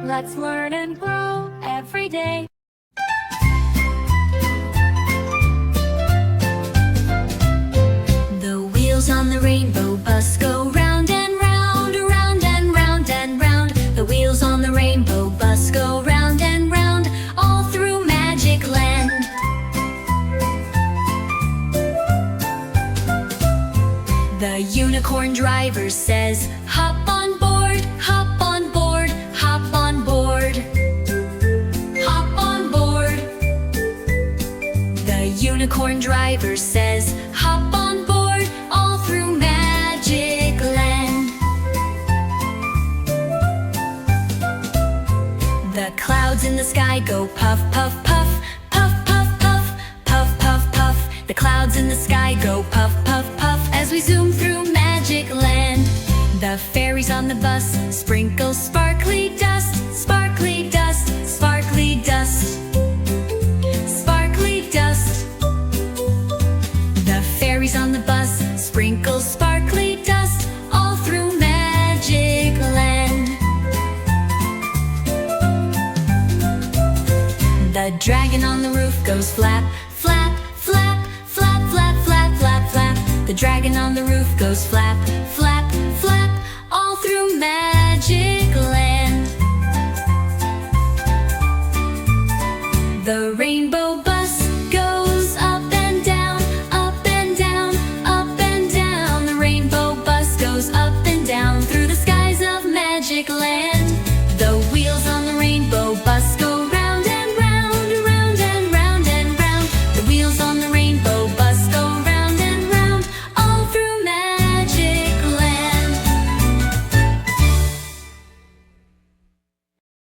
Let's learn and grow every day. The wheels on the rainbow bus go round and round, round and round and round. The wheels on the rainbow bus go round and round, all through Magic Land. The unicorn driver says, hop on board, hop on board, hop on board. Hop on board. The unicorn driver says, hop on board, all through Magic Land. The clouds in the sky go puff, puff, puff, puff, puff, puff, puff, puff, puff. The clouds in the sky go puff, puff, puff, as we zoom through Magic Land. The fairies on the bus sprinkle sparkly dust, sparkly dust, sparkly dust, sparkly dust. The fairies on the bus sprinkle sparkly dust, all through Magic Land. The dragon on the roof goes flap, flap, flap, flap, flap, flap, flap, flap. The dragon on the roof goes flap,